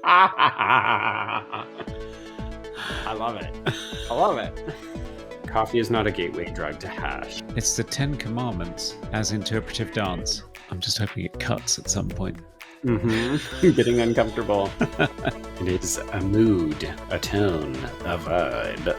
I love it. I love it. Coffee is not a gateway drug to hash. It's the 10 Commandments as interpretive dance. I'm just hoping it cuts at some point. Getting uncomfortable. It is a mood, a tone, a vibe.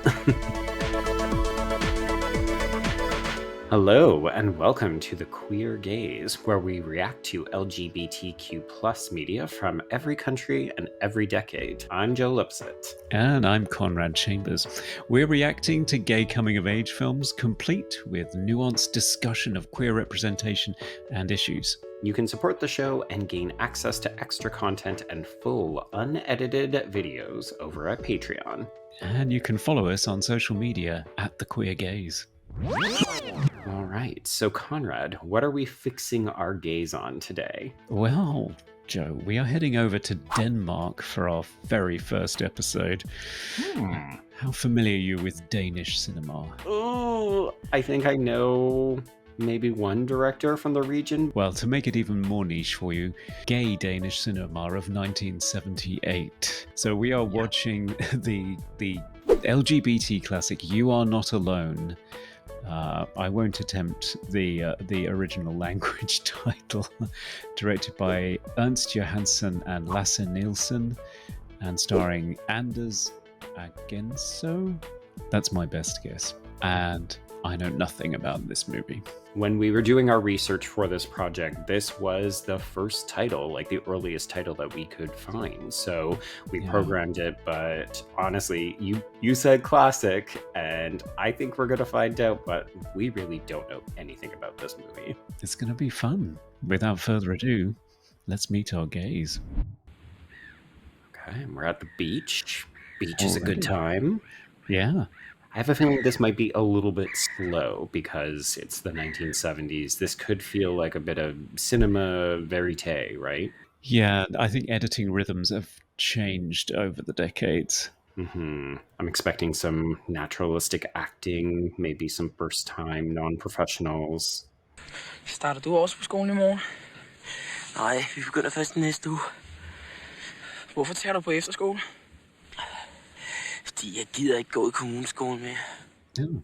Hello, and welcome to The Queer Gaze, where we react to LGBTQ plus media from every country and every decade. I'm Joe Lipsett. And I'm Conrad Chambers. We're reacting to gay coming-of-age films, complete with nuanced discussion of queer representation and issues. You can support the show and gain access to extra content and full, unedited videos over at Patreon. And you can follow us on social media at The Queer Gaze. All right, so Conrad, what are we fixing our gaze on today? Well, Joe, we are heading over to Denmark for our very first episode. How familiar are you with Danish cinema? Oh, I think I know maybe one director from the region. Well, to make it even more niche for you, gay Danish cinema of 1978. So we are watching the LGBT classic You Are Not Alone. I won't attempt the original language title. Directed by Ernst, Johansen and Lasse Nielsen, and starring Anders Agensø. That's my best guess. And I know nothing about this movie. When we were doing our research for this project, this was the first title, like the earliest title that we could find. So we programmed it, but honestly, you said classic, and I think we're going to find out, but we really don't know anything about this movie. It's going to be fun. Without further ado, let's meet our gays. Okay, we're at the beach. Beach is a good time. Yeah. I have a feeling this might be a little bit slow because it's the 1970s. This could feel like a bit of cinema verite, right? Yeah, I think editing rhythms have changed over the decades. I'm expecting some naturalistic acting, maybe some first-time non-professionals. Starter du også på skolen i morgen? Nej, vi begynder først næste uge. Hvorfor tager du på efterskole? Fordi jeg gider ikke gå i kommuneskolen mere. Oh,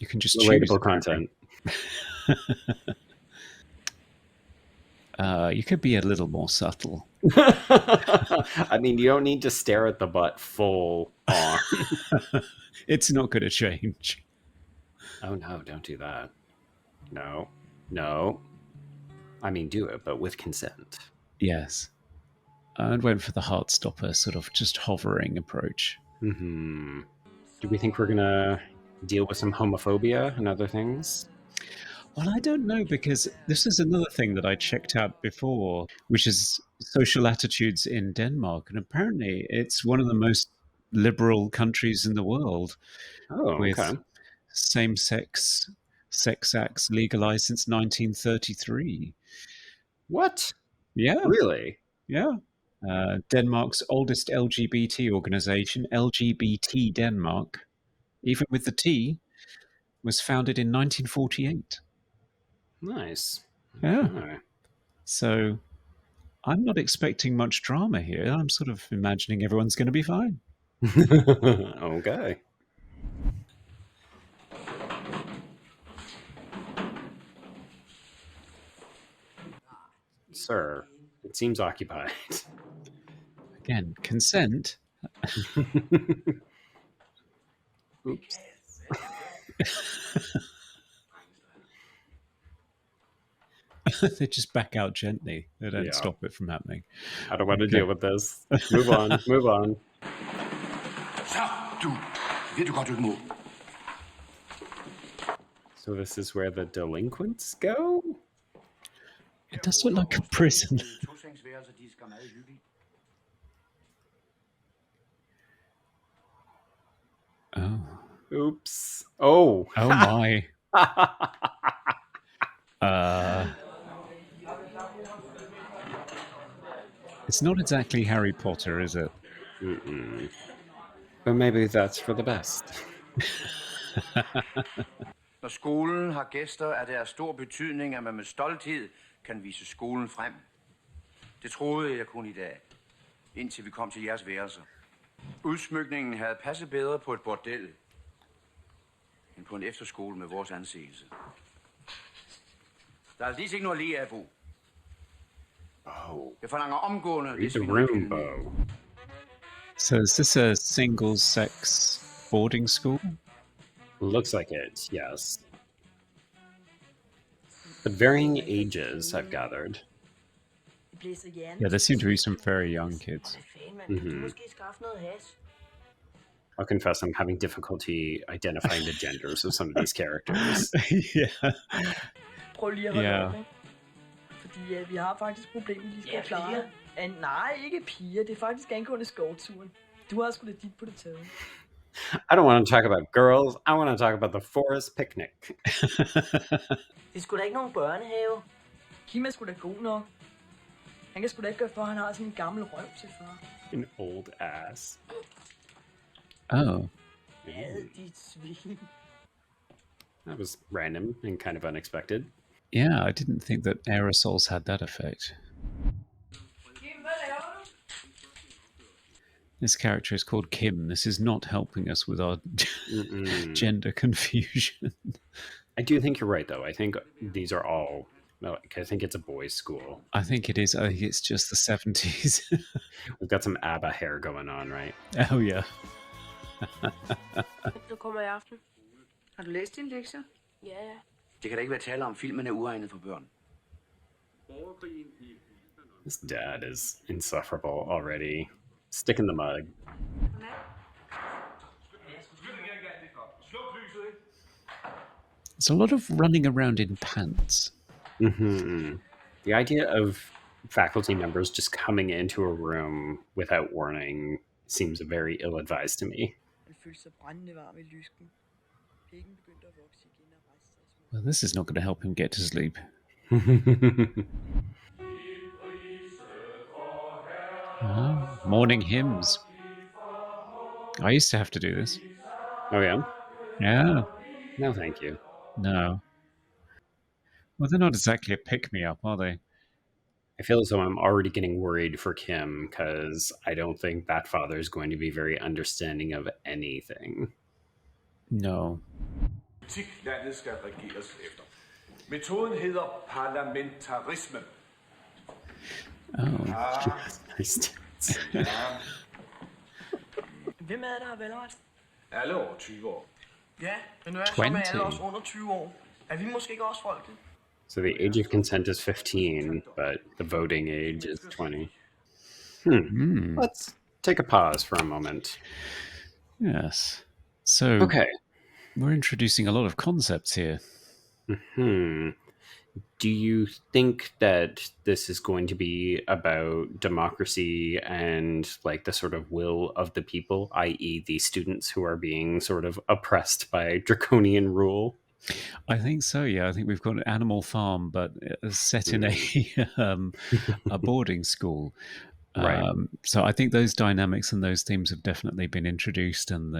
you can just relatable content. You could be a little more subtle. I mean, you don't need to stare at the butt full on. It's not going to change. Oh no, don't do that. No. I mean, do it, but with consent. Yes. I went for the Heartstopper, sort of just hovering approach. Do we think we're gonna deal with some homophobia and other things? Well, I don't know, because this is another thing that I checked out before, which is social attitudes in Denmark. And apparently it's one of the most liberal countries in the world. With same-sex sex acts legalized since 1933. What? Yeah. Really? Yeah. Denmark's oldest LGBT organization, LGBT Denmark, even with the T, was founded in 1948. Nice. Yeah. Okay. So I'm not expecting much drama here. I'm sort of imagining everyone's going to be fine. Okay. Sir, it seems occupied. Again, consent. Oops. They just back out gently. They don't stop it from happening. I don't want to deal with this. Move on. Move on. So this is where the delinquents go? It does look like a prison. Oh. Oops. Oh. Oh my. It's not exactly Harry Potter, is it? But maybe that's for the best. Når skolen har gæster, er det af stor betydning, at man med stolthed kan vise skolen frem. Det troede jeg kun i dag. indtil vi kom til jeres værelser. Udsmykningen havde passet bedre på et bordel, end på en efterskole med vores anseelse. Der er aldeles ikke noget at le af, Bo. Jeg forlanger omgående... Read the room, Bo. So is this a single-sex boarding school? Looks like it, yes. But varying ages, I've gathered. Yeah, there seem to be some very young kids. I'll confess I'm having difficulty identifying the genders of some of these characters. Yeah. Prøv lige at holde Ja. op, ikke? Fordi vi har faktisk problemer, de skal klare. Nej, ikke piger. Det er faktisk angående skovturen. Du har sgu da dit på det taget. I don't want to talk about girls. I want to talk about the forest picnic. Det er sgu da ikke nogen børnehave. Kim er sgu da god nok. Han kan sgu da ikke gøre for, at han har sådan en gammel røv til far. An old ass. Oh. Ad dit svin. That was random and kind of unexpected. Yeah, I didn't think that aerosols had that effect. Kim, hvad laver du? This character is called Kim. This is not helping us with our gender confusion. I do think you're right, though. I think these are all... I think it's a boys' school. I think it is. I think it's just the 70s. We've got some ABBA hair going on, right? Oh, yeah. Du kommer i aften. Har du læst din lektier? Ja, ja. Det kan da ikke være tale om, filmen er uegnet for børn. This dad is insufferable already. Stick in the mud. There's a lot of running around in pants. The idea of faculty members just coming into a room without warning seems very ill-advised to me. Han følte sig brændende varm i lysken. Pikken begyndte at vokse igen og rejse sig. Well, this is not going to help him get to sleep. Morning hymns. I used to have to do this. Oh, yeah? Yeah. No, thank you. No. Well, they're not exactly a pick-me-up, are they? I feel as though I'm already getting worried for Kim because I don't think that father is going to be very understanding of anything. No. Landet skal regeres efter. Metoden hedder parlamentarisme. Oh. Nice. Hvem er det, der har valgret? Alle over 20 år. Ja, men nu er 20. alle også under 20 år. Er vi måske ikke også folket? So the age of consent is 15, but the voting age is 20. Let's take a pause for a moment. Yes. So Okay. we're introducing a lot of concepts here. Do you think that this is going to be about democracy and like the sort of will of the people, i.e. the students who are being sort of oppressed by draconian rule? I think so, yeah. I think we've got an Animal Farm, but set in a boarding school. Right. So I think those dynamics and those themes have definitely been introduced, and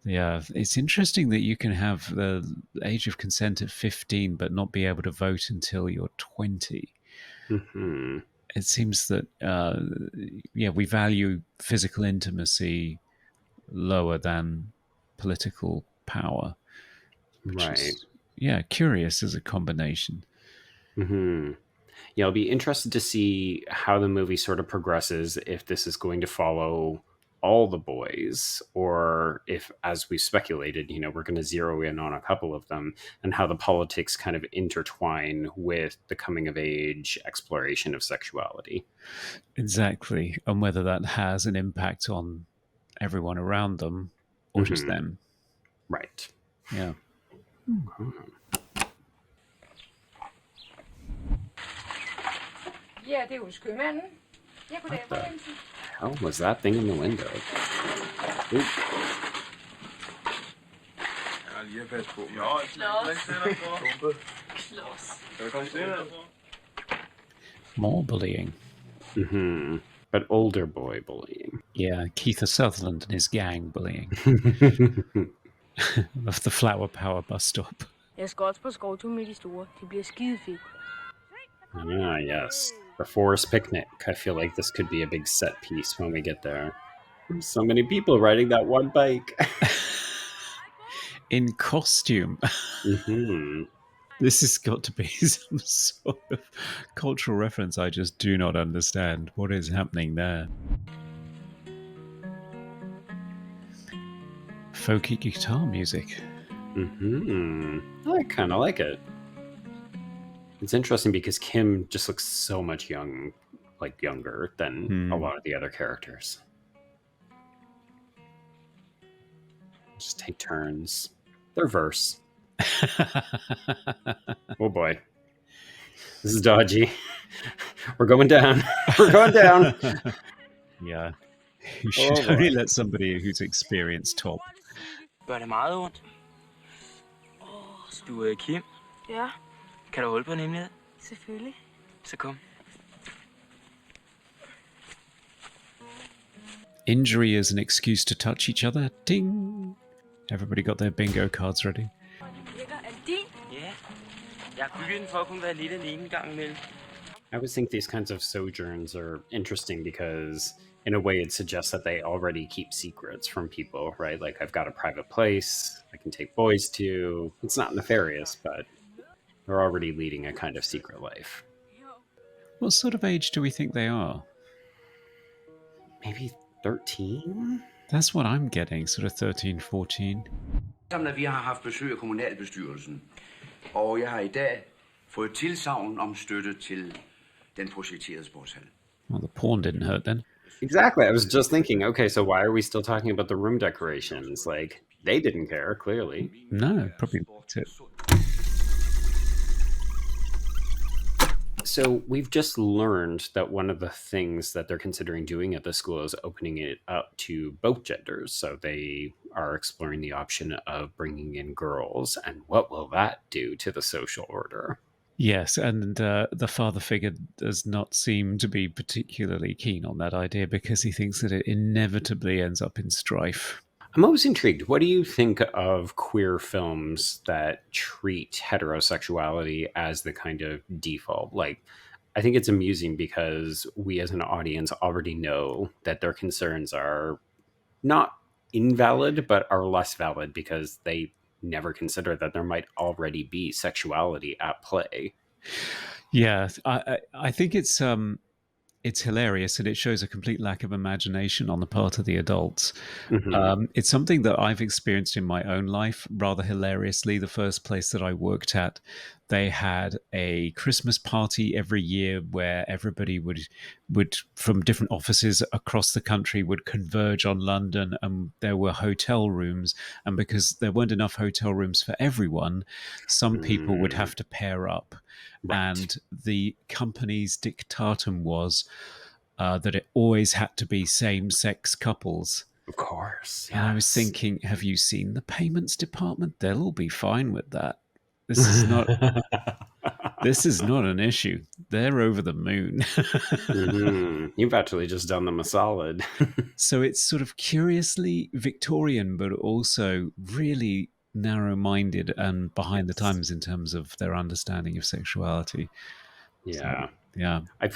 it's interesting that you can have the age of consent at 15 but not be able to vote until you're 20. It seems that we value physical intimacy lower than political power, which is curious as a combination. Yeah, I'll be interested to see how the movie sort of progresses, if this is going to follow all the boys, or if, as we speculated, we're going to zero in on a couple of them, and how the politics kind of intertwine with the coming of age exploration of sexuality. Exactly. And whether that has an impact on everyone around them or just them. Right. Yeah. Ja, det er jo skømanden. Ja, goddag, fru Jensen. Hell was that thing in the window? Oop. Ja, lige at passe på. More bullying. But older boy bullying. Yeah, Keith Sutherland and his gang bullying. Of the Flower Power bus stop. Jeg skal også på skovtur med de store. Det bliver skide fedt. Ah, yes. The forest picnic. I feel like this could be a big set piece when we get there. So many people riding that one bike. In costume. Mm-hmm. This has got to be some sort of cultural reference I just do not understand. What is happening there? Folky guitar music. Mm-hmm. I kind of like it. It's interesting because Kim just looks so much younger than a lot of the other characters. Just take turns. Their verse. Oh boy. This is dodgy. We're going down. We're going down. Yeah. You should only let somebody who's experienced talk. Gør det meget ondt? Du er Kim? Ja, Kan du holde på en hemmelighed? selvfølgelig. Så kom. Injury is an excuse to touch each other. Ding! Everybody got their bingo cards ready. Er det din? Ja. Jeg har bygget den for at kunne være lidt alene en gang imellem. I always think these kinds of sojourns are interesting because in a way it suggests that they already keep secrets from people, right? Like, I've got a private place I can take boys to. It's not nefarious, but they're already leading a kind of secret life. What sort of age do we think they are? Maybe 13? That's what I'm getting, sort of 13, 14. Sammen at vi har haft besøg af kommunalbestyrelsen, og jeg har i dag fået tilsagn om støtte til den projekterede sportshal. Well, the porn didn't hurt then. Exactly. I was just thinking, okay, so why are we still talking about the room decorations? Like, they didn't care, clearly. No, probably not it. So we've just learned that one of the things that they're considering doing at the school is opening it up to both genders. So they are exploring the option of bringing in girls. And what will that do to the social order? Yes, and the father figure does not seem to be particularly keen on that idea because he thinks that it inevitably ends up in strife. I'm always intrigued. What do you think of queer films that treat heterosexuality as the kind of default? Like, I think it's amusing because we as an audience already know that their concerns are not invalid, but are less valid because they never consider that there might already be sexuality at play. Yeah, I think it's hilarious and it shows a complete lack of imagination on the part of the adults. Mm-hmm. It's something that I've experienced in my own life rather hilariously. The first place that I worked at, they had a Christmas party every year where everybody would from different offices across the country would converge on London, and there were hotel rooms. And because there weren't enough hotel rooms for everyone, some people would have to pair up. Right. And the company's dictatum was that it always had to be same-sex couples. Of course. Yes. And I was thinking, have you seen the payments department? They'll all be fine with that. This is not this is not an issue. They're over the moon. Mm-hmm. You've actually just done them a solid. So it's sort of curiously Victorian, but also really narrow-minded and behind the times in terms of their understanding of sexuality. Yeah. So, yeah. I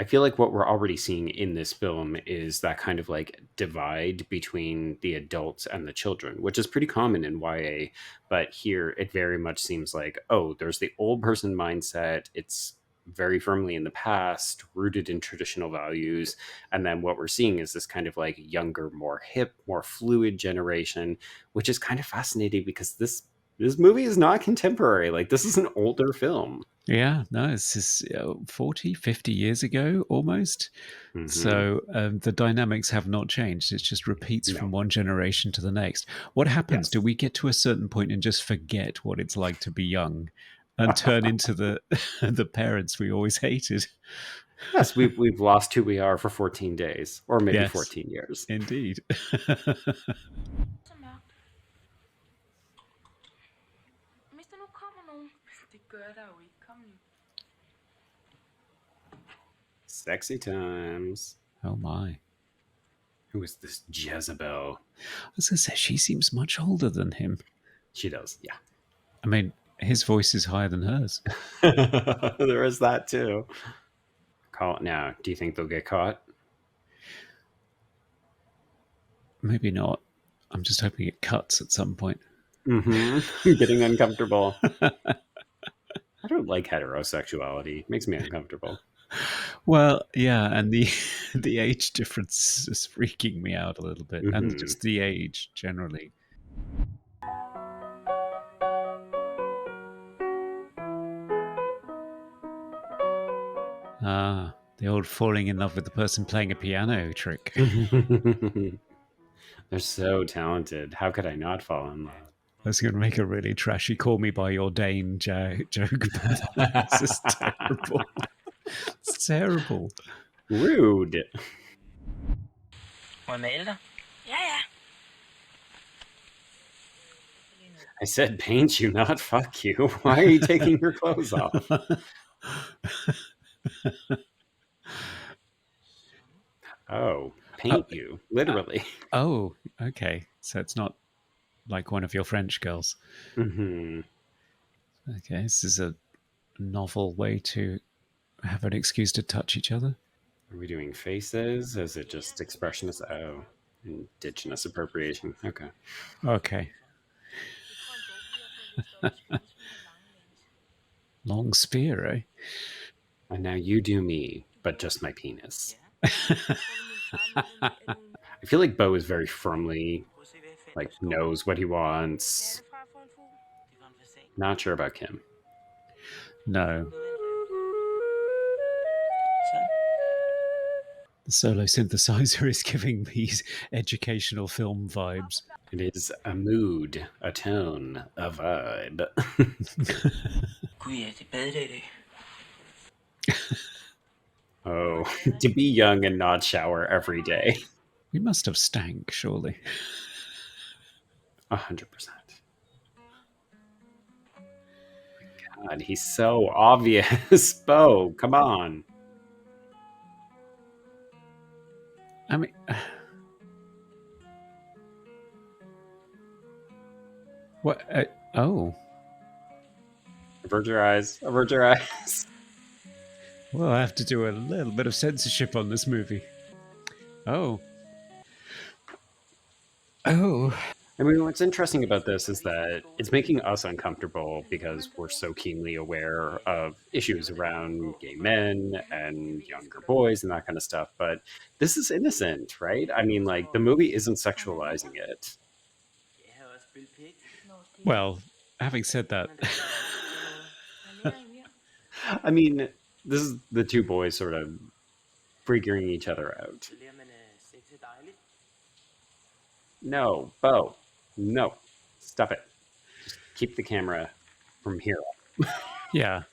feel like what we're already seeing in this film is that kind of like divide between the adults and the children, which is pretty common in YA. But here it very much seems like, oh, there's the old person mindset. It's very firmly in the past, rooted in traditional values. And then what we're seeing is this kind of like younger, more hip, more fluid generation, which is kind of fascinating because this movie is not contemporary. Like, this is an older film. Yeah, no, this is 40, 50 years ago almost. Mm-hmm. So the dynamics have not changed. It just repeats from one generation to the next. What happens? Yes. Do we get to a certain point and just forget what it's like to be young and turn into the parents we always hated? Yes, we've lost who we are for 14 days, or maybe 14 years. Indeed. Sexy times. Oh my. Who is this Jezebel? I was going to say, she seems much older than him. She does, yeah. I mean, his voice is higher than hers. There is that too. Call it now. Do you think they'll get caught? Maybe not. I'm just hoping it cuts at some point. Mm-hmm. Getting uncomfortable. I don't like heterosexuality. It makes me uncomfortable. Well, yeah, and the age difference is freaking me out a little bit, and just the age generally. Ah, the old falling in love with the person playing a piano trick. They're so talented. How could I not fall in love? I was going to make a really trashy "Call Me by Your Dane" joke, but this is terrible. It's terrible. Rude. Må jeg male dig? Ja, ja. I said paint you, not fuck you. Why are you taking your clothes off? Oh, paint you, literally. Oh, okay. So it's not like one of your French girls. Mm-hmm. Okay, this is a novel way to have an excuse to touch each other. Are we doing faces? Is it just expressionist? Oh, indigenous appropriation. Okay. Okay. Long spear, eh? And now you do me, but just my penis. I feel like Bo is very firmly, like, knows what he wants. Not sure about Kim. No. The solo synthesizer is giving these educational film vibes. It is a mood, a tone, a vibe. Gud ja, det er badedag i dag. Oh, to be young and not shower every day. We must have stank, surely. 100%. God, he's so obvious. Bo, come on. I mean, what? Oh, Avert your eyes. Avert your eyes. well, I have to do a little bit of censorship on this movie. Oh. I mean, what's interesting about this is that it's making us uncomfortable because we're so keenly aware of issues around gay men and younger boys and that kind of stuff. But this is innocent, right? I mean, like, the movie isn't sexualizing it. Well, having said that, I mean, this is the two boys sort of figuring each other out. No, Bo. No. Stop it. Just keep the camera from here up. yeah.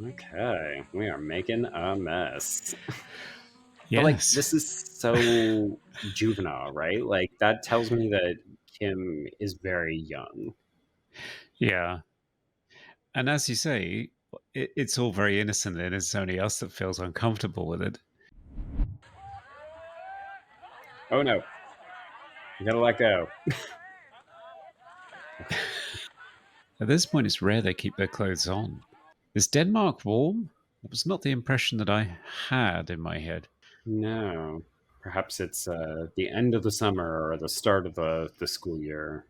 Okay. We are making a mess. Yes. But, like, this is so juvenile, right? Like, that tells me that Kim is very young. Yeah. And as you say, it's all very innocent, and it's only us that feels uncomfortable with it. Oh, no. You gotta let go. At this point, it's rare they keep their clothes on. Is Denmark warm? That was not the impression that I had in my head. No. Perhaps it's the end of the summer or the start of the school year.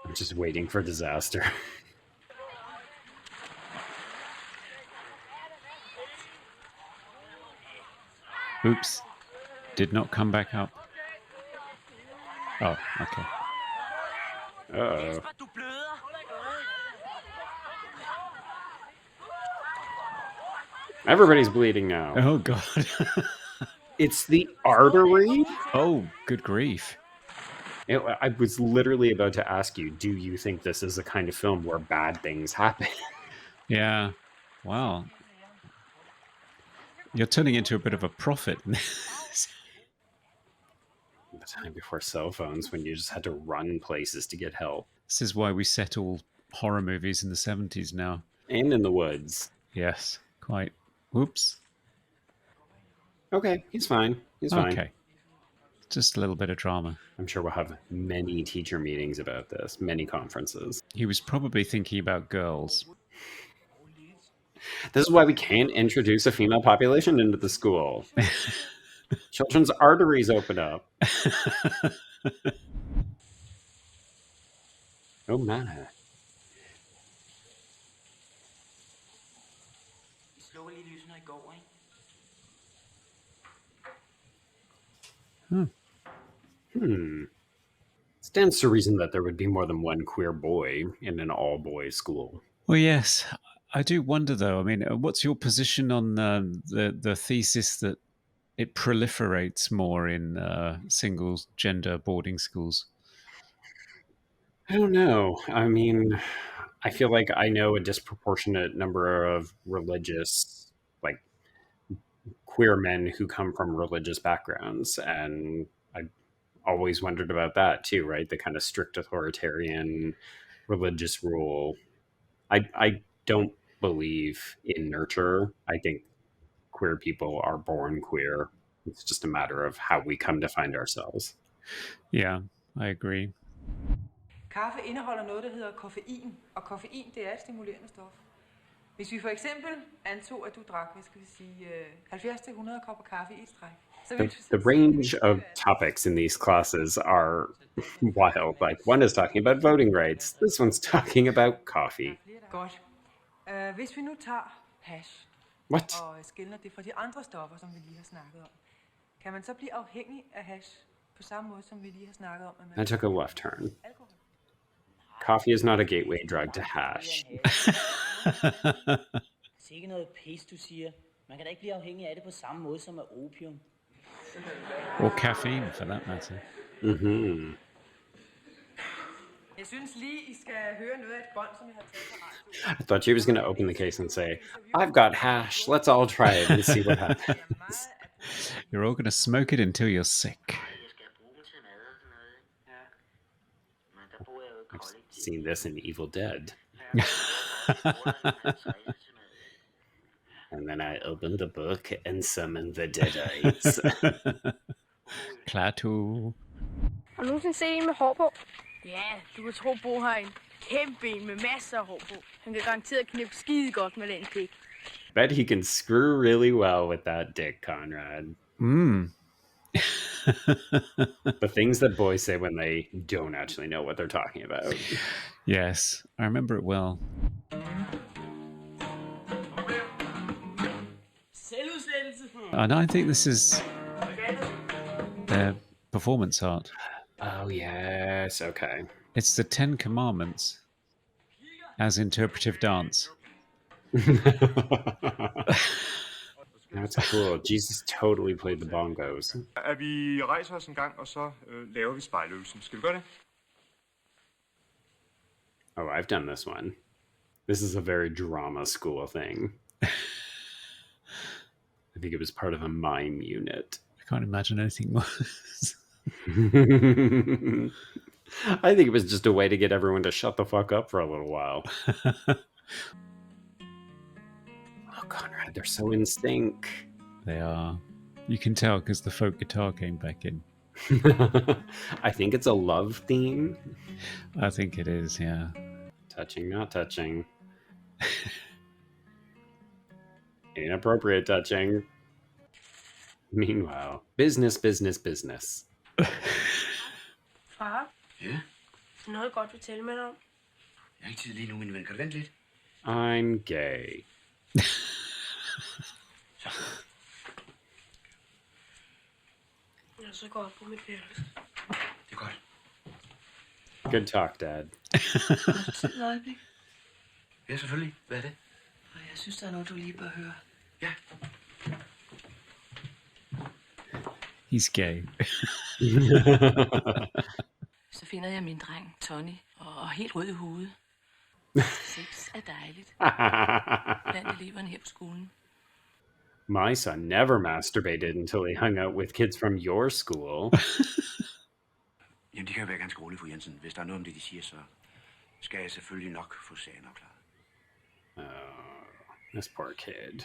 I'm just waiting for disaster. Oops. Did not come back up. Oh, okay. Uh-oh. Du bløder. Everybody's bleeding now. Oh, God. It's the artery? Oh, good grief. I was literally about to ask you, do you think this is the kind of film where bad things happen? Yeah. Wow. You're turning into a bit of a prophet. The time before cell phones, when you just had to run places to get help. This is why we set all horror movies in the 70s now. And in the woods. Yes, quite. Whoops. Okay, he's fine. He's fine. Okay. Just a little bit of drama. I'm sure we'll have many teacher meetings about this, many conferences. He was probably thinking about girls. This is why we can't introduce a female population into the school. Children's arteries open up. Oh, my. Slukker lige lysene i går, ikke? Stands to reason that there would be more than one queer boy in an all-boys school. Well, yes. I do wonder, though. I mean, what's your position on the thesis that it proliferates more in single-gender boarding schools? I don't know. I mean, I feel like I know a disproportionate number of religious, like, queer men who come from religious backgrounds, and I always wondered about that too, right? The kind of strict authoritarian religious rule. I don't believe in nurture. I think queer people are born queer. It's just a matter of how we come to find ourselves. Yeah, I agree. Kaffe indeholder noget, der hedder koffein, og koffein, det er et stimulerende stof. Hvis vi for eksempel antog, at du drak, hvad skal vi sige, 70-100 kopper kaffe i et stræk, så vil The range of topics in these classes are wild. Like, one is talking about voting rights. This one's talking about coffee. Godt. Hvis vi nu tager hash What? og skiller det fra de andre stoffer, som vi lige har snakket om, kan man så blive afhængig af hash på samme måde, som vi lige har snakket om? I took a left turn. Coffee is not a gateway drug to hash. Det er ikke noget pis, du siger. Man kan da ikke blive afhængig af det på samme måde som af opium. Or caffeine, for that matter. Mm-hmm. Jeg synes lige, I skal høre noget af et bånd, som jeg har taget fra radio. I thought she was going to open the case and say, I've got hash. Let's all try it and see what happens. You're all going to smoke it until you're sick. I've seen this in Evil Dead. And then I opened the book and summoned the Deadites. Klaatu. Har du nogensinde set en med hår på? Ja, du kan tro, Bo har en kæmpe en med masser af hår på. Han kan garanteret knippe skide godt med den pik. Bet he can screw really well with that dick, Conrad. The things that boys say when they don't actually know what they're talking about. Yes, I remember it well. And I think this is their performance art. Oh, yes. Okay. It's the 10 Commandments as interpretive dance. That's cool. Jesus totally played the bongos. At vi rejser os en gang, og så laver vi spejløvelsen. Skal vi gøre det? Oh, I've done this one. This is a very drama school thing. I think it was part of a mime unit. I can't imagine anything worse. I think it was just a way to get everyone to shut the fuck up for a little while. Oh, Conrad, they're so in sync. They are. You can tell because the folk guitar came back in. I think it's a love theme. I think it is, yeah. Touching, not touching. Inappropriate touching. Meanwhile, business, business, business. Far, Ja, noget godt vil tælle med dig om. jeg har ikke tid lige nu, min ven. Kan du vente lidt? I'm gay. Jeg så går op på mit værelse. Det er godt. Good talk, Dad. Har du tid et øjeblik? Ja, selvfølgelig. Hvad er det? Og jeg synes, der er noget, du lige bør høre. Ja. He's gay. Så finder jeg min dreng, Tony, og helt rød i hovedet. Sex er dejligt blandt eleverne her på skolen. My son never masturbated until he hung out with kids from your school. Jamen, de kan jo være ganske rolige, fru Jensen. Hvis der er noget om det, de siger, så skal jeg selvfølgelig nok få sagen opklaret. This poor kid.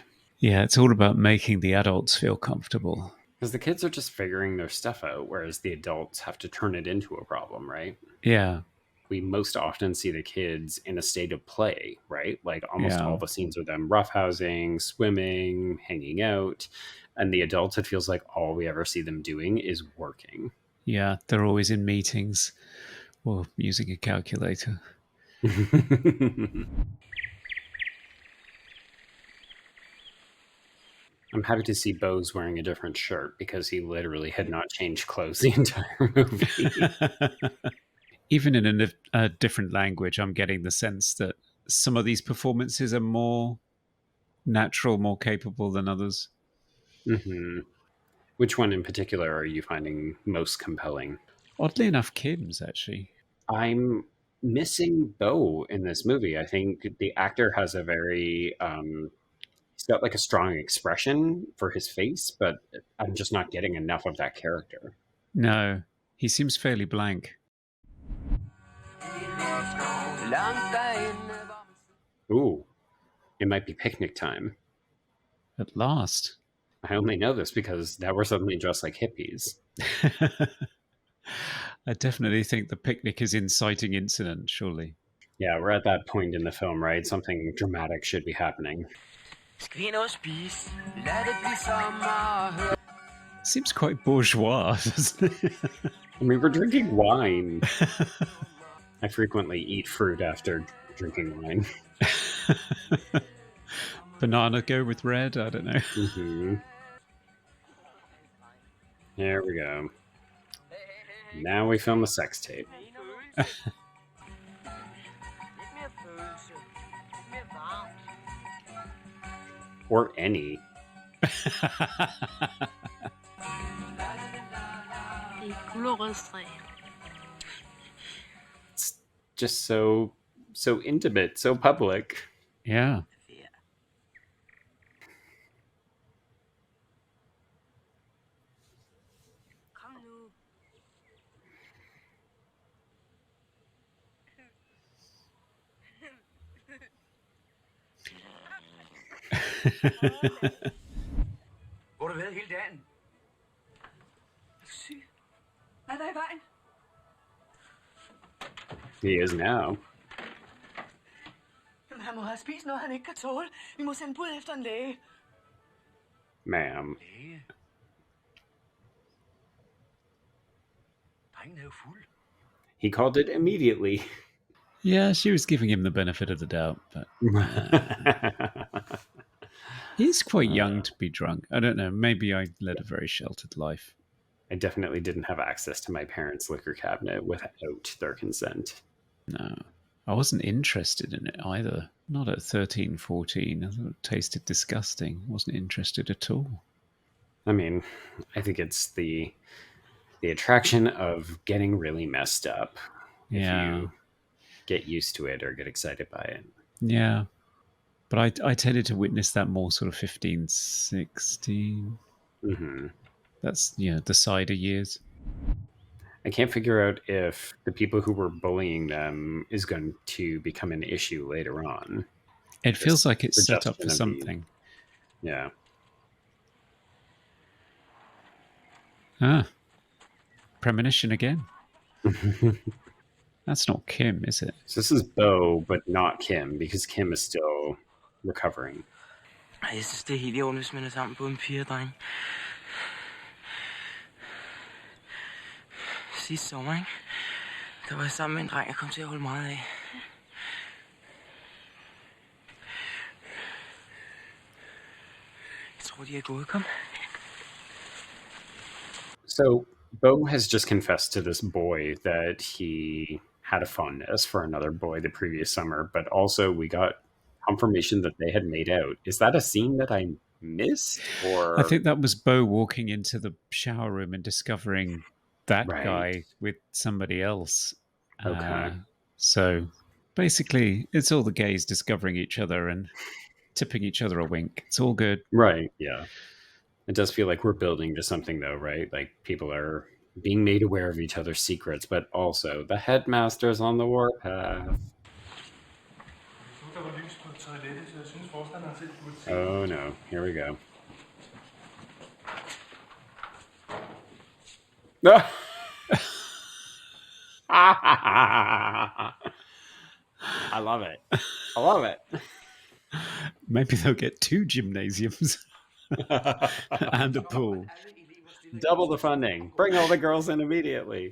Yeah, it's all about making the adults feel comfortable. Because the kids are just figuring their stuff out, whereas the adults have to turn it into a problem, right? Yeah. we most often see the kids in a state of play, right? Like almost Yeah. all the scenes are them roughhousing, swimming, hanging out. And the adults, it feels like all we ever see them doing is working. Yeah, they're always in meetings or using a calculator. I'm happy to see Bo's wearing a different shirt because he literally had not changed clothes the entire movie. Even in a different language, I'm getting the sense that some of these performances are more natural, more capable than others. Mm-hmm. Which one in particular are you finding most compelling? Oddly enough, Kim's actually. I'm missing Bo in this movie. I think the actor has a very he's got like a strong expression for his face, but I'm just not getting enough of that character. No, he seems fairly blank. Ooh, it might be picnic time. At last. I only know this because now we're suddenly dressed like hippies. I definitely think the picnic is inciting incident, surely. Yeah, we're at that point in the film, right? Something dramatic should be happening. Seems quite bourgeois, doesn't it? I mean, we're drinking wine. I frequently eat fruit after drinking wine. Banana go with red? I don't know. Mm-hmm. There we go. Now we film a sex tape. Or any. It's just so intimate, so public. Yeah. Hvor har du været hele dagen? Syg. Hvad er der i vejen? He is now. Jamen, han må have spist noget, han ikke kan tåle. Vi må sende bud efter en læge. Ma'am. Læge? Drengen er jo fuld. He called it immediately. Yeah, she was giving him the benefit of the doubt, but he's quite young to be drunk. I don't know. Maybe I led a very sheltered life. I definitely didn't have access to my parents' liquor cabinet without their consent. No, I wasn't interested in it either. Not at 13, 14. I thought it tasted disgusting. Wasn't interested at all. I mean, I think it's the attraction of getting really messed up. If you get used to it or get excited by it. Yeah. But I tended to witness that more sort of 15, 16. Mm-hmm. That's, the cider years. I can't figure out if the people who were bullying them is going to become an issue later on. It feels like it's set up for something. Yeah. Premonition again. That's not Kim, is it? So this is Bo, but not Kim, because Kim is still recovering. Jeg synes, det er helt i orden, hvis man er sammen på en pige og dreng. Sidste sommer, ikke? Der var jeg sammen med en dreng, jeg kom til at holde meget af. Jeg tror, de er gået. Kom. So Bo has just confessed to this boy that he had a fondness for another boy the previous summer, but also we got confirmation that they had made out. Is that a scene that I missed? Or I think that was Bo walking into the shower room and discovering that guy with somebody else. Okay. So basically, it's all the gays discovering each other and tipping each other a wink. It's all good. Right, yeah. It does feel like we're building to something, though, right? Like people are being made aware of each other's secrets, but also the headmaster's on the warpath. Oh no, here we go. love it. I love it. Maybe they'll get 2 gymnasiums and a pool. Double the funding. Bring all the girls in immediately.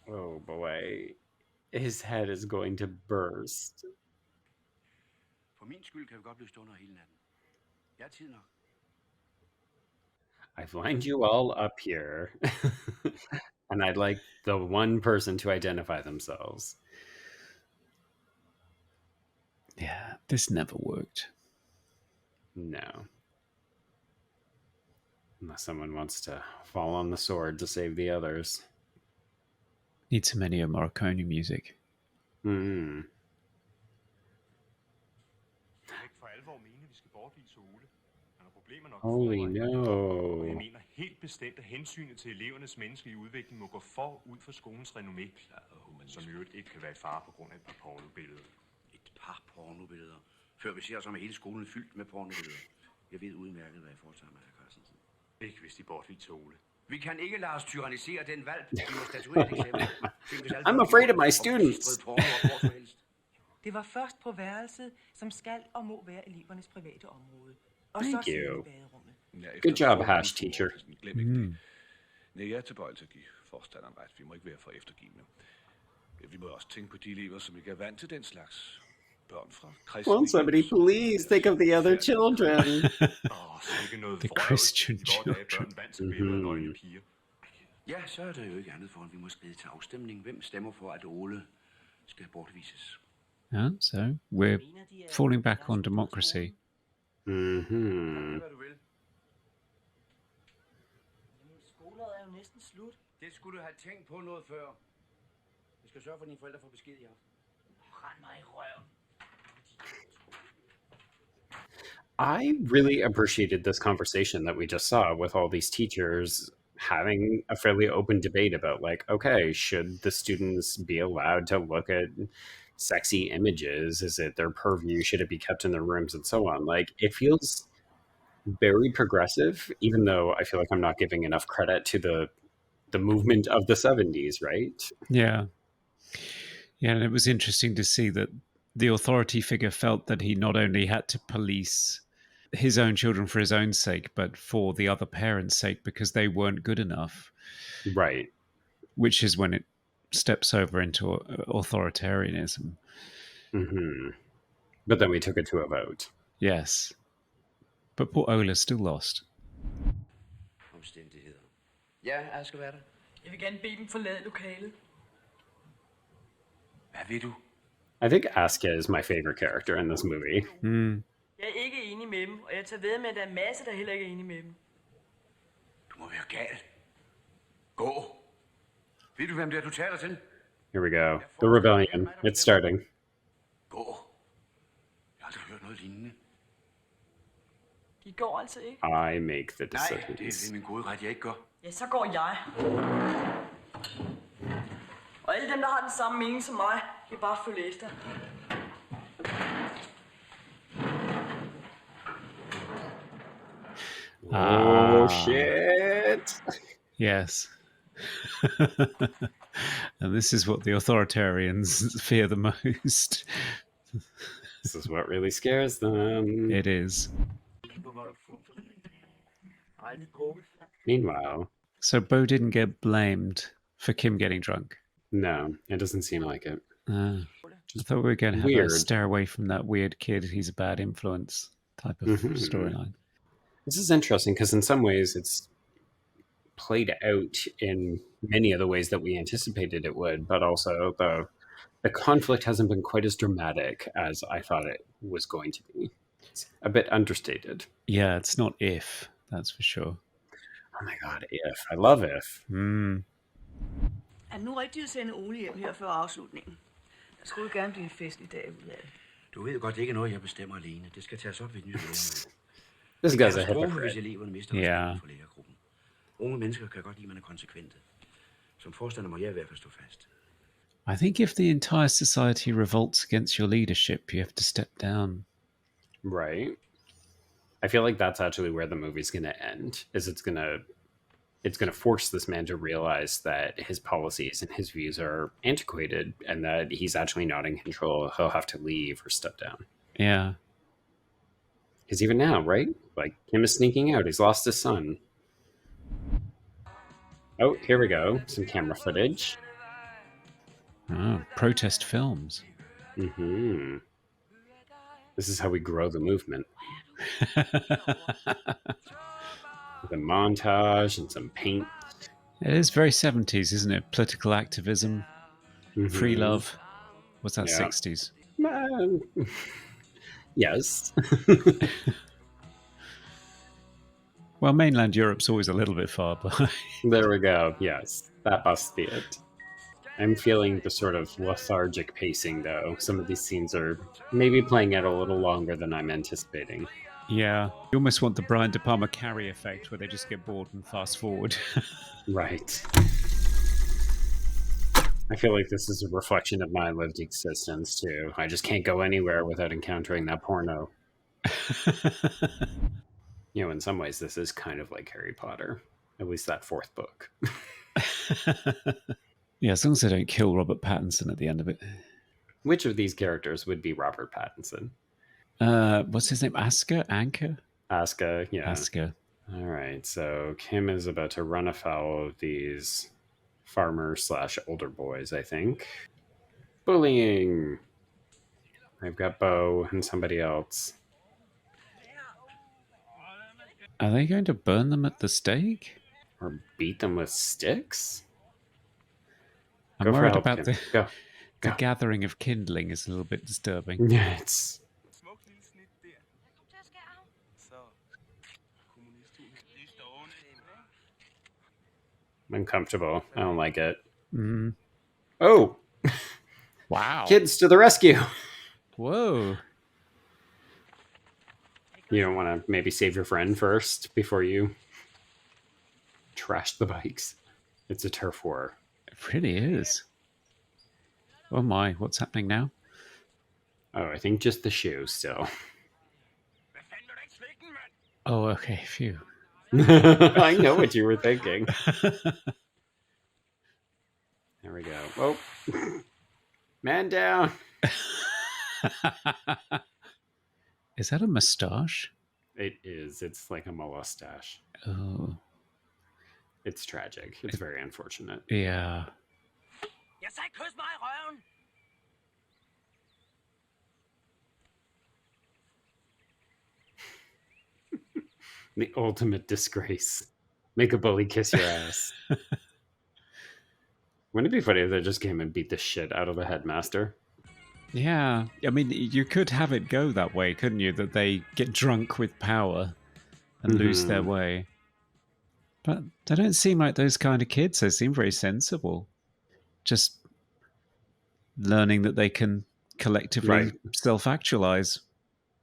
Oh boy. His head is going to burst. For min skyld kan vi godt blive stående hele natten. Jeg har tid nok. I've lined you all up here. And I'd like the one person to identify themselves. Yeah, this never worked. No. Unless someone wants to fall on the sword to save the others. Need some Ennio Morricone music. Mm. Holy no. Jeg mener helt bestemt, at hensynet til elevernes menneskelige udvikling må gå forud for skolens renommé, som i øvrigt ikke kan være i fare på grund af et par pornobilleder. Et par pornobilleder? Før vi ser som er hele skolen fyldt med pornobilleder. Jeg ved udmærket, hvad jeg foretager mig, hr. Carstensen. Ikke hvis de bortviser Ole. Vi kan ikke lade os tyrannisere den valg. Vi må statuere et eksempel. I'm afraid of my students. Det var først på værelset, som skal og må være elevernes private område. Og Thank så you. i baderummet. Good job, hash teacher. Glem ikke det. Nej, jeg er tilbøjelig til at give forstanderen ret. Vi må ikke være for eftergivende. Vi må også tænke på de elever, som ikke er vant til den slags. Børn fra kristne. Won't somebody please think of the other children? The Christian children. Ja, så er der jo ikke andet for, at vi må skride til afstemning. Hvem stemmer for, at Ole skal bortvises? Yeah, so we're falling back on democracy. Mm-hmm. Skoleåret er jo næsten slut. Det skulle du have tænkt på noget før. Jeg skal sørge for, at dine forældre får besked i aften. Rend mig i røven. I really appreciated this conversation that we just saw with all these teachers having a fairly open debate about, like, okay, should the students be allowed to look at sexy images? Is it their purview? Should it be kept in their rooms and so on? Like, it feels very progressive, even though I feel like I'm not giving enough credit to the movement of the 70s, right? Yeah. Yeah, and it was interesting to see that the authority figure felt that he not only had to police his own children for his own sake, but for the other parents' sake, because they weren't good enough. Right. Which is when it steps over into authoritarianism. Mm-hmm. But then we took it to a vote. Yes. But poor Ola still lost. Omstændigheder. Ja, jeg skal være der. Jeg vil gerne bede dem forlade lokalet. Hvad vil du? I think Aska is my favorite character in this movie. Mm. Jeg er ikke enig med dem, og jeg tager ved med, at der er masser, der heller ikke er enige med dem. Du må være gal. Gå. Ved du, hvem det er, du taler til? Here we go. The rebellion. It's starting. Gå. Jeg har aldrig hørt noget lignende. De går altså ikke. I make the Nej, det decisions. er min gode ret, jeg ikke gør. Ja, så går jeg. Og alle dem, der har den samme mening som mig, kan bare følge efter. Oh, shit. Yes. And this is what the authoritarians fear the most. This is what really scares them. It is. Meanwhile. So Bo didn't get blamed for Kim getting drunk? No, it doesn't seem like it. I thought we were going to have Weird. a stare away from that weird kid, he's a bad influence type of storyline. This is interesting because in some ways it's played out in many of the ways that we anticipated it would, but also the conflict hasn't been quite as dramatic as I thought it was going to be. It's a bit understated. Yeah, it's not If, that's for sure. Oh my god, If. I love If. Er det nu rigtigt at sende Ole hjem her før afslutningen? Der skulle gerne blive en fest i dag ud af det. Du ved godt, det ikke er noget, jeg bestemmer alene. Det skal tages op ved et nyt lærermøde. This guy's a Hvis hypocrite. eleverne mister Ja. for lærergruppen. Unge mennesker kan godt lide, at man er konsekvente. Som forstander må jeg i hvert fald stå fast. I think if the entire society revolts against your leadership, you have to step down. Right. I feel like that's actually where the movie's going to end, is it's going to it's going to force this man to realize that his policies and his views are antiquated and that he's actually not in control. He'll have to leave or step down. Yeah. Because even now, right? Like, Kim is sneaking out. He's lost his son. Oh, here we go. Some camera footage. Oh, protest films. Mm-hmm. This is how we grow the movement. With a montage and some paint. It is very 70s, isn't it? Political activism, free love. What's that, 60s? Yes. Well, mainland Europe's always a little bit far behind. There we go. Yes, that must be it. I'm feeling the sort of lethargic pacing, though. Some of these scenes are maybe playing out a little longer than I'm anticipating. Yeah. You almost want the Brian De Palma Carrie effect where they just get bored and fast forward. Right. I feel like this is a reflection of my lived existence, too. I just can't go anywhere without encountering that porno. You know, in some ways, this is kind of like Harry Potter. At least that fourth book. Yeah, as long as they don't kill Robert Pattinson at the end of it. Which of these characters would be Robert Pattinson? What's his name? Anka? Asuka, yeah. Asuka. All right, so Kim is about to run afoul of these farmer/older boys, I think. Bullying! I've got Bo and somebody else. Are they going to burn them at the stake? Or beat them with sticks? I'm worried about the gathering of kindling is a little bit disturbing. Yeah, it's... uncomfortable. I don't like it. Mm. Oh! Wow. Kids to the rescue! Whoa. You don't want to maybe save your friend first before you trash the bikes. It's a turf war. It really is. Oh my, what's happening now? Oh, I think just the shoe still. Oh, okay, phew. I know what you were thinking. There we go. Oh, man down. Is that a mustache? It is. It's like a mustache. Oh. It's tragic. It's very unfortunate. Yeah. The ultimate disgrace. Make a bully kiss your ass. Wouldn't it be funny if they just came and beat the shit out of the headmaster? Yeah. I mean, you could have it go that way, couldn't you? That they get drunk with power and lose their way. But they don't seem like those kind of kids. They seem very sensible. Just learning that they can collectively self-actualize.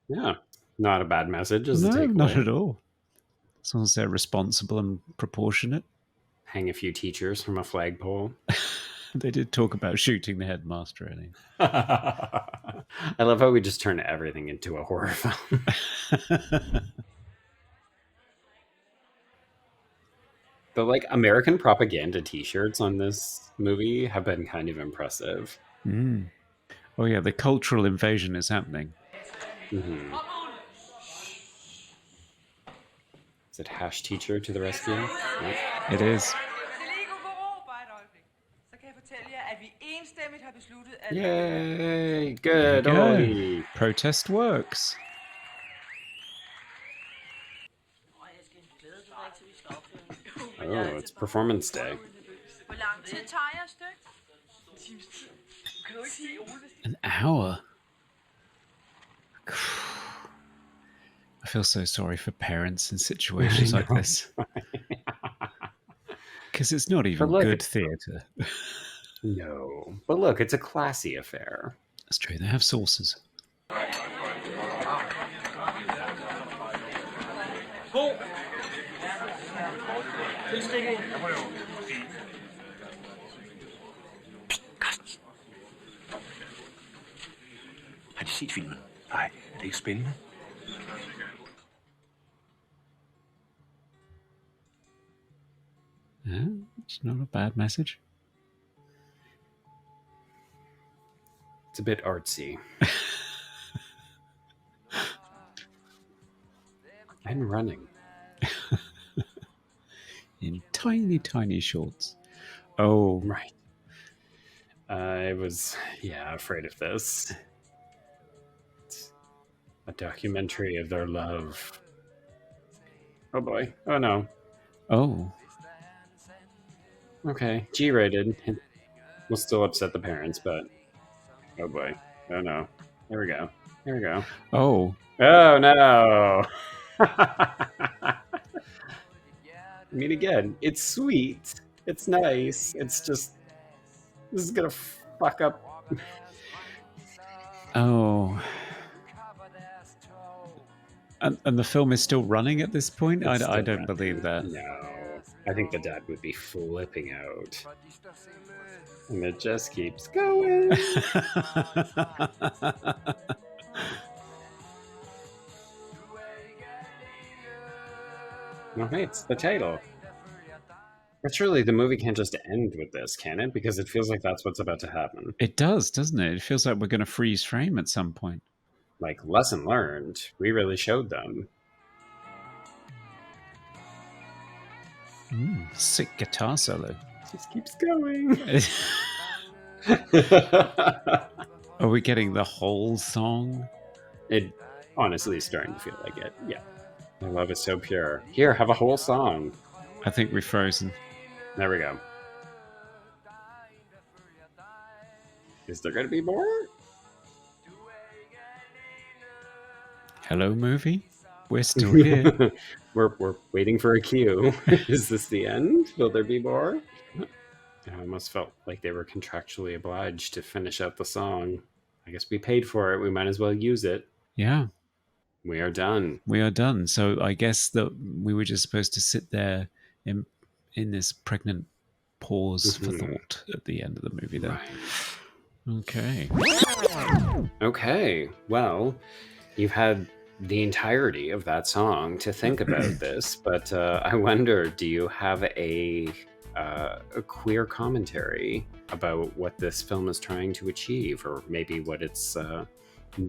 Yeah. Not a bad message as a No, takeaway. not at all. As long as they're responsible and proportionate. Hang a few teachers from a flagpole. They did talk about shooting the headmaster, I think. I love how we just turn everything into a horror film. The like American propaganda t-shirts on this movie have been kind of impressive. Mm. Oh yeah, the cultural invasion is happening. Mm-hmm. Is it hash teacher to the rescue? Nope. It is. Yay! Good. Ollie. Protest works. Oh, it's performance day. An hour? I feel so sorry for parents in situations like this. Because it's not even good theatre. No. But look, it's a classy affair. That's true, they have sauces. Har de set filmen? Nej, er det ikke spændende? It's not a bad message. It's a bit artsy. And running. In tiny, tiny shorts. Oh. Right. I was, afraid of this. It's a documentary of their love. Oh boy. Oh no. Oh. Okay. G-rated. We'll still upset the parents, but... Oh boy. Oh no. Here we go. Here we go. Oh. Oh no! I mean, again, it's sweet. It's nice. It's just... This is gonna fuck up... Oh. And the film is still running at this point? I don't believe that. No. I think the dad would be flipping out. And it just keeps going. No, hey, it's the title. But surely the movie can't just end with this, can it? Because it feels like that's what's about to happen. It does, doesn't it? It feels like we're going to freeze frame at some point. Like, lesson learned. We really showed them. Sick guitar solo. Just keeps going. Are we getting the whole song? It honestly is starting to feel like it. Yeah. My love is so pure. Here, have a whole song. I think we're frozen. There we go. Is there going to be more? Hello, movie? We're still here. We're waiting for a cue. Is this the end? Will there be more? I almost felt like they were contractually obliged to finish out the song. I guess we paid for it. We might as well use it. Yeah. We are done. We are done. So I guess that we were just supposed to sit there in this pregnant pause for thought at the end of the movie there. Right. Okay. Well, you've had the entirety of that song to think about this, but I wonder, do you have a queer commentary about what this film is trying to achieve, or maybe what it's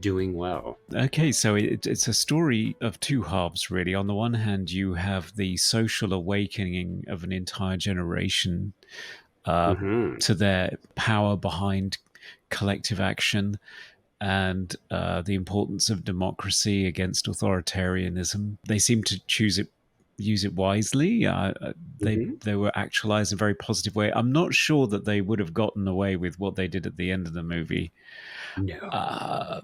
doing well? Okay, so it's a story of two halves, really. On the one hand, you have the social awakening of an entire generation to their power behind collective action and the importance of democracy against authoritarianism. They seem to use it wisely. They were actualized in a very positive way. I'm not sure that they would have gotten away with what they did at the end of the movie. No.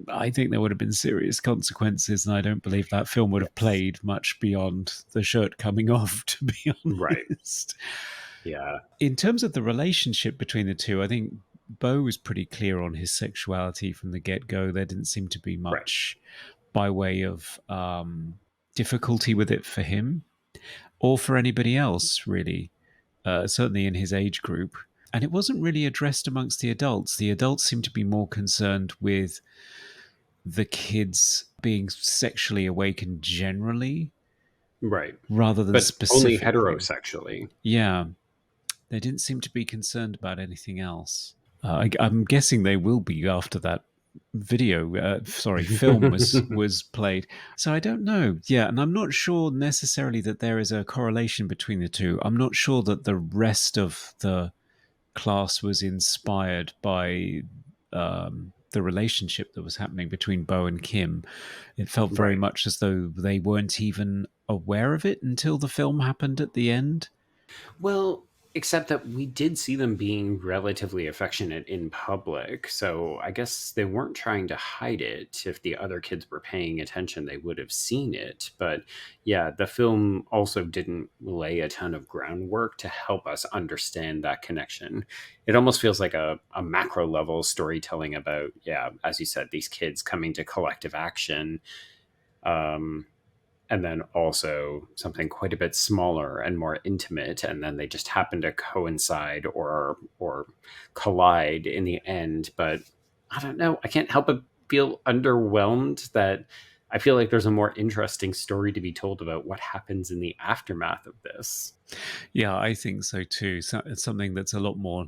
I think there would have been serious consequences, and I don't believe that film would have played much beyond the shirt coming off, to be honest. Right. Yeah. In terms of the relationship between the two, I think Bo was pretty clear on his sexuality from the get-go. There didn't seem to be much by way of difficulty with it for him or for anybody else, really, certainly in his age group. And it wasn't really addressed amongst the adults. The adults seemed to be more concerned with the kids being sexually awakened generally. Right. Rather than but specifically. Only heterosexually. Yeah. They didn't seem to be concerned about anything else. I'm guessing they will be after that film was played. So I don't know. Yeah, and I'm not sure necessarily that there is a correlation between the two. I'm not sure that the rest of the class was inspired by the relationship that was happening between Bo and Kim. It felt very much as though they weren't even aware of it until the film happened at the end. Well, except that we did see them being relatively affectionate in public, so I guess they weren't trying to hide it. If the other kids were paying attention, they would have seen it. But yeah, the film also didn't lay a ton of groundwork to help us understand that connection. It almost feels like a macro level storytelling about, as you said, these kids coming to collective action. And then also something quite a bit smaller and more intimate, and then they just happen to coincide or collide in the end. But I don't know. I can't help but feel underwhelmed that I feel like there's a more interesting story to be told about what happens in the aftermath of this. Yeah, I think so too. So, it's something that's a lot more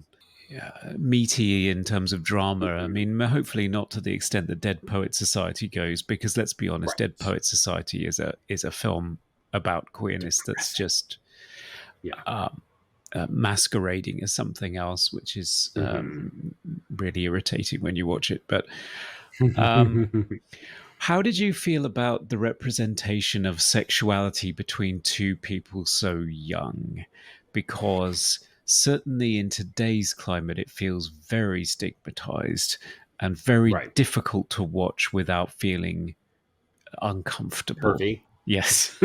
meaty in terms of drama. I mean, hopefully not to the extent that Dead Poet Society goes, because let's be honest, Right. Dead Poet Society is a film about queerness that's just masquerading as something else, which is really irritating when you watch it. But how did you feel about the representation of sexuality between two people so young? Because certainly in today's climate, it feels very stigmatized and very difficult to watch without feeling uncomfortable. Pervy. Yes.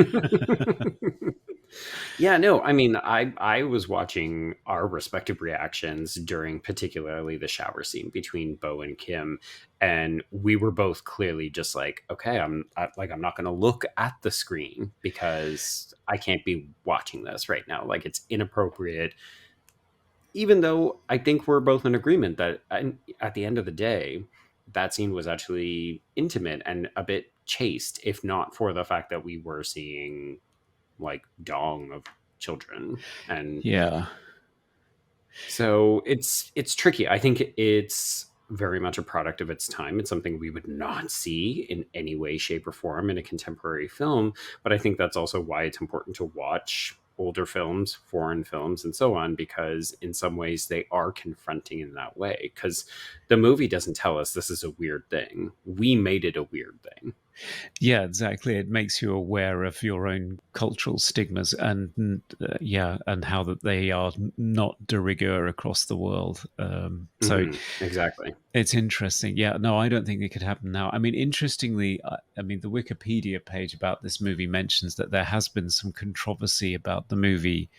Yeah, no, I mean, I was watching our respective reactions during particularly the shower scene between Bo and Kim, and we were both clearly just like, okay, I'm not going to look at the screen because I can't be watching this right now. Like, it's inappropriate. Even though I think we're both in agreement that at the end of the day, that scene was actually intimate and a bit chaste, if not for the fact that we were seeing like dong of children. And so it's tricky. I think it's very much a product of its time. It's something we would not see in any way, shape, or form in a contemporary film. But I think that's also why it's important to watch older films, foreign films, and so on, because in some ways they are confronting in that way. Because the movie doesn't tell us this is a weird thing. We made it a weird thing. Yeah, exactly. It makes you aware of your own cultural stigmas and and how that they are not de rigueur across the world. So exactly, it's interesting. Yeah, no, I don't think it could happen now. I mean, interestingly, I mean, the Wikipedia page about this movie mentions that there has been some controversy about the movie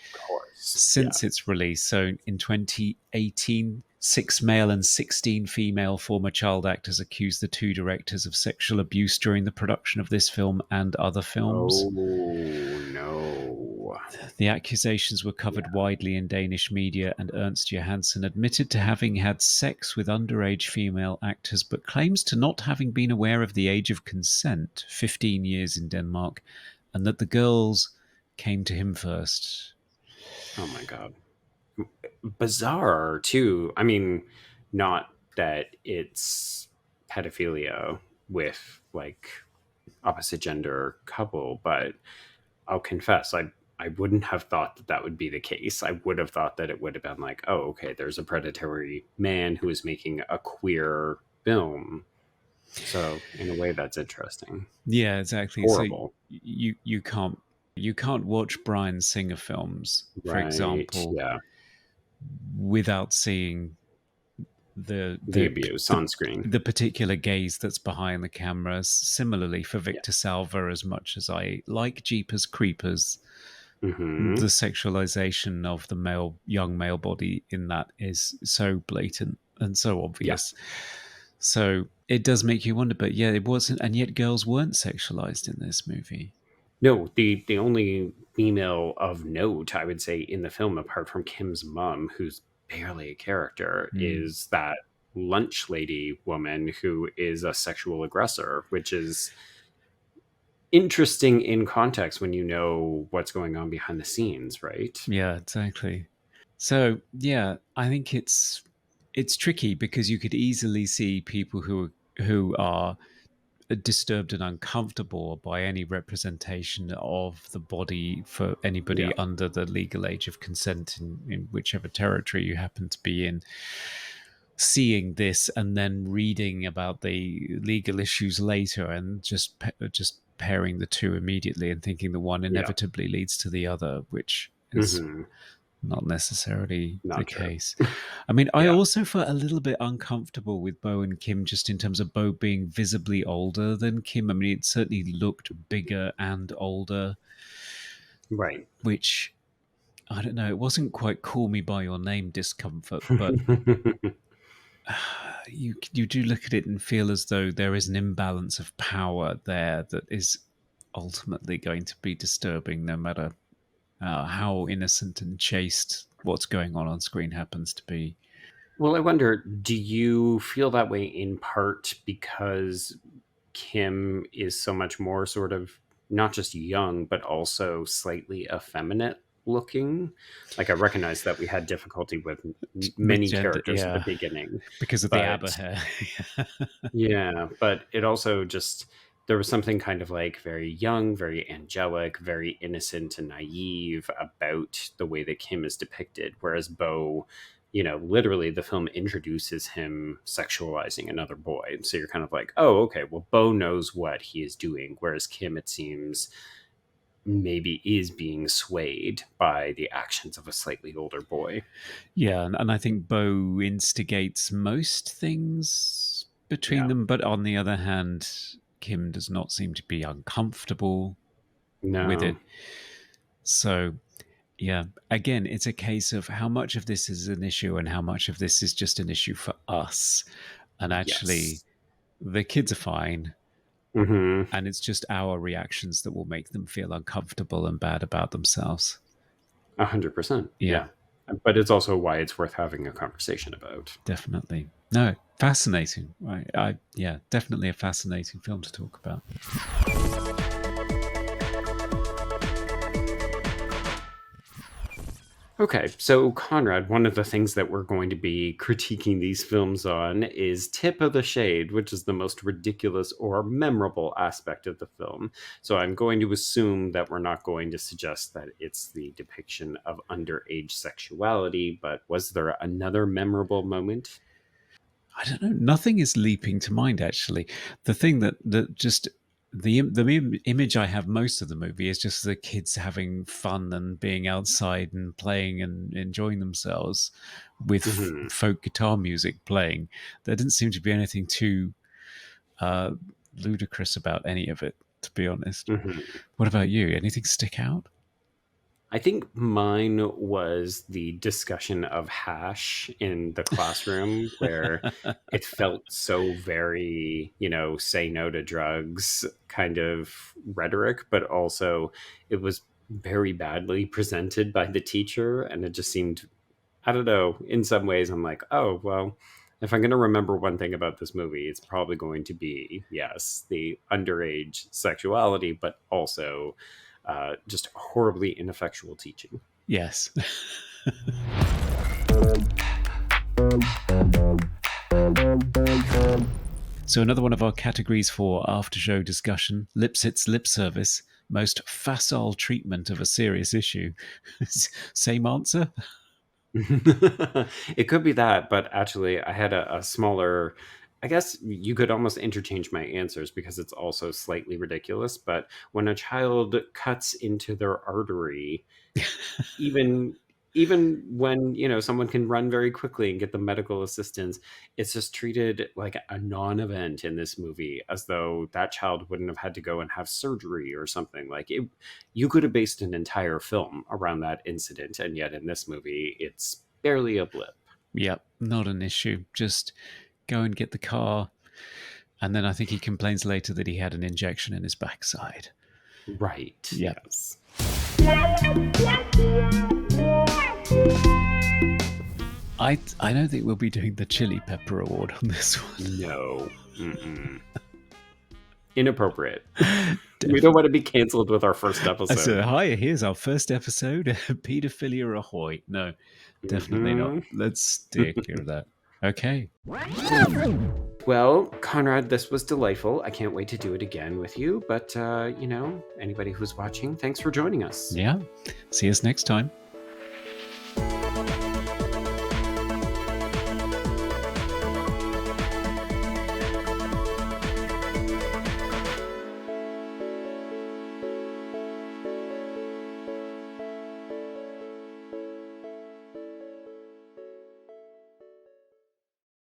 since its release. So in 2018, 6 male and 16 female former child actors accused the two directors of sexual abuse during the production of this film and other films. Oh, no. The accusations were covered widely in Danish media, and Ernst Johansen admitted to having had sex with underage female actors, but claims to not having been aware of the age of consent, 15 years in Denmark, and that the girls came to him first. Oh my God. Bizarre too. I mean, not that it's pedophilia with like opposite gender couple, but I'll confess, I wouldn't have thought that that would be the case. I would have thought that it would have been like, oh, okay, there's a predatory man who is making a queer film. So in a way, that's interesting. Yeah, exactly. Horrible. So you can't watch Bryan Singer films, for example, without seeing the abuse on screen, the particular gaze that's behind the camera. Similarly for Victor Salva, as much as I like Jeepers Creepers, the sexualization of the young male body in that is so blatant and so obvious. So it does make you wonder, but yeah, it wasn't, and yet girls weren't sexualized in this movie. No, the only female of note, I would say, in the film, apart from Kim's mom, who's barely a character, is that lunch lady woman who is a sexual aggressor, which is interesting in context when you know what's going on behind the scenes, right? Yeah, exactly. So yeah, I think it's tricky because you could easily see people who are disturbed and uncomfortable by any representation of the body for anybody under the legal age of consent in whichever territory you happen to be in, seeing this and then reading about the legal issues later and just pairing the two immediately and thinking the one inevitably leads to the other, which is not necessarily the case. I mean, I also felt a little bit uncomfortable with Bo and Kim, just in terms of Bo being visibly older than Kim. I mean, it certainly looked bigger and older. Right. Which, I don't know, it wasn't quite call me by your name discomfort, but you do look at it and feel as though there is an imbalance of power there that is ultimately going to be disturbing, no matter how innocent and chaste what's going on screen happens to be. Well, I wonder, do you feel that way in part because Kim is so much more sort of not just young, but also slightly effeminate looking. Like I recognize that we had difficulty with many gender, characters at the yeah, beginning because of the ABBA hair. yeah, but it also just there was something kind of like very young, very angelic, very innocent and naive about the way that Kim is depicted, whereas Bo, you know, literally the film introduces him sexualizing another boy. So you're kind of like, oh, okay, well, Bo knows what he is doing, whereas Kim, it seems, maybe is being swayed by the actions of a slightly older boy. Yeah, and I think Bo instigates most things between them, but on the other hand, Kim does not seem to be uncomfortable with it. So, yeah, again, it's a case of how much of this is an issue and how much of this is just an issue for us. And actually, the kids are fine. And it's just our reactions that will make them feel uncomfortable and bad about themselves. 100%. Yeah. But it's also why it's worth having a conversation about. Definitely. No, fascinating. Yeah, definitely a fascinating film to talk about. Okay, so Conrad, one of the things that we're going to be critiquing these films on is tip of the shade, which is the most ridiculous or memorable aspect of the film. So I'm going to assume that we're not going to suggest that it's the depiction of underage sexuality, but was there another memorable moment? I don't know. Nothing is leaping to mind, actually. The thing that just the image I have most of the movie is just the kids having fun and being outside and playing and enjoying themselves with folk guitar music playing. There didn't seem to be anything too ludicrous about any of it, to be honest. What about you? Anything stick out? I think mine was the discussion of hash in the classroom where it felt so very, you know, say no to drugs kind of rhetoric, but also it was very badly presented by the teacher. And it just seemed, I don't know, in some ways I'm like, oh, well, if I'm going to remember one thing about this movie, it's probably going to be, yes, the underage sexuality, but also just horribly ineffectual teaching. Yes. So another one of our categories for after show discussion, Lipsit's lip service, most facile treatment of a serious issue. Same answer? It could be that, but actually I had a smaller, I guess you could almost interchange my answers because it's also slightly ridiculous. But when a child cuts into their artery, even when, you know, someone can run very quickly and get the medical assistance, it's just treated like a non-event in this movie, as though that child wouldn't have had to go and have surgery or something. Like you could have based an entire film around that incident, and yet in this movie it's barely a blip. Yep, not an issue. Just go and get the car. And then I think he complains later that he had an injection in his backside. Right. Yep. Yes. I don't think we'll be doing the Chili Pepper Award on this one. No. Inappropriate. We don't want to be cancelled with our first episode. So, hi, here's our first episode. Pedophilia ahoy. No, definitely not. Let's steer clear of that. Okay. Well, Conrad, this was delightful. I can't wait to do it again with you. But, you know, anybody who's watching, thanks for joining us. Yeah. See us next time.